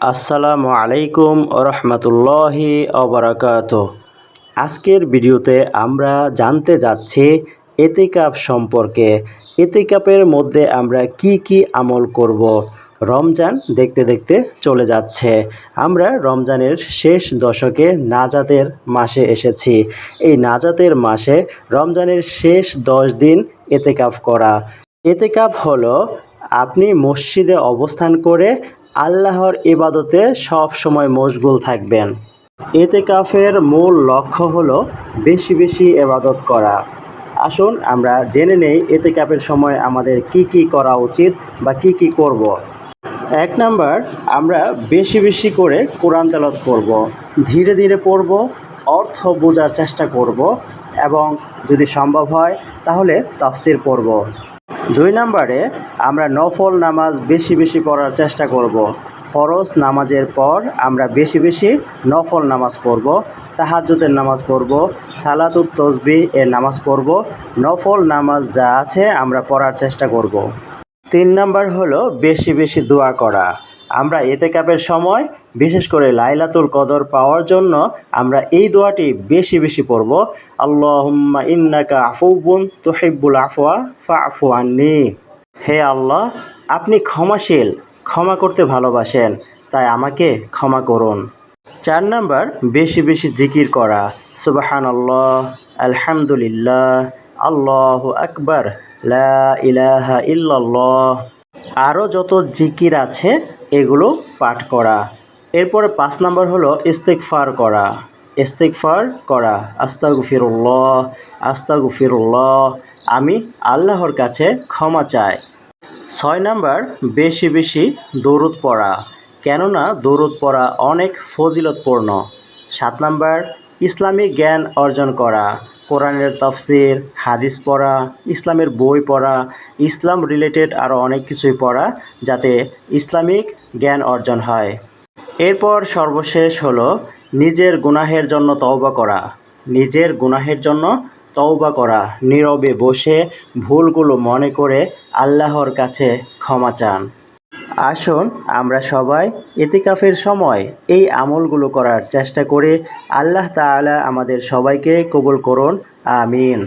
আসসালামু আলাইকুম রহমতুল্লাহি অবরাকাতুহ। আজকের ভিডিওতে আমরা জানতে যাচ্ছি এতিকাফ সম্পর্কে। এতিকাফের মধ্যে আমরা কি কি আমল করব। রমজান দেখতে দেখতে চলে যাচ্ছে। আমরা রমজানের শেষ দশকে নাজাতের মাসে এসেছি। এই নাজাতের মাসে রমজানের শেষ 10 দিন এতিকাফ করা। এতেকাফ হলো আপনি মসজিদে অবস্থান করে আল্লাহর ইবাদতে সব সময় মশগুল থাকবেন। এতেকাফের মূল লক্ষ্য হলো বেশি বেশি ইবাদত করা। আসুন আমরা জেনে নেই এতেকাফের সময় আমাদের কি কি করা উচিত বা কি কি করব। 1 নাম্বার, আমরা বেশি বেশি করে কোরআন তেলাওয়াত করব, ধীরে ধীরে পড়ব, অর্থ বোঝার চেষ্টা করব এবং যদি সম্ভব হয় তাহলে তাফসির পড়ব। 2 নাম্বারে, আমরা নফল নামাজ বেশি বেশি পড়ার চেষ্টা করব। ফরজ নামাজের পর আমরা বেশি বেশি নফল নামাজ পড়ব, তাহাজ্জুদের নামাজ পড়ব, সালাতুত তসবিহ এর নামাজ পড়ব। নফল নামাজ যা আছে আমরা পড়ার চেষ্টা করব। 3 নাম্বার হলো বেশি বেশি দোয়া করা। আমরা এতেকাফের সময় বিশেষ করে লাইলাতুল কদর পাওয়ার জন্য আমরা এই দোয়াটি বেশি বেশি পড়ব। আল্লাহুম্মা ইন্নাকা আফুউন তুহিব্বুল আফওয়া ফাআফু আন্নি। হে আল্লাহ, আপনি ক্ষমাশীল, ক্ষমা করতে ভালোবাসেন, তাই আমাকে ক্ষমা করুন। 4 নাম্বার, বেশি বেশি জিকির করা। সুবহানাল্লাহ, আলহামদুলিল্লাহ, আল্লাহু আকবার, লা ইলাহা ইল্লাল্লাহ। আরও যত জিকির আছে এগুলো পাঠ করা। এরপরে 5 নাম্বার হলো ইস্তিগফার করা। ইস্তিগফার করা, আস্তাগফিরুল্লাহ, আস্তাগফিরুল্লাহ, আমি আল্লাহর কাছে ক্ষমা চাই। 6 নাম্বার, বেশি বেশি দরুদ পড়া, কেননা দরুদ পড়া অনেক ফজিলতপূর্ণ। 7 নাম্বার, ইসলামিক জ্ঞান অর্জন করা, কোরআনের তাফসির, হাদিস পড়া, ইসলামের বই পড়া, ইসলাম রিলেটেড আরও অনেক কিছুই পড়া যাতে ইসলামিক জ্ঞান অর্জন হয়। এরপর সর্বশেষ হলো নিজের গুনাহের জন্য তওবা করা। নিজের গুনাহের জন্য তওবা করা, নীরবে বসে ভুলগুলো মনে করে আল্লাহর কাছে ক্ষমা চান। আসুন আমরা সবাই ইতিকাফের সময় এই আমলগুলো করার চেষ্টা করি। আল্লাহ তাআলা আমাদের সবাইকে কবুল করুন, আমিন।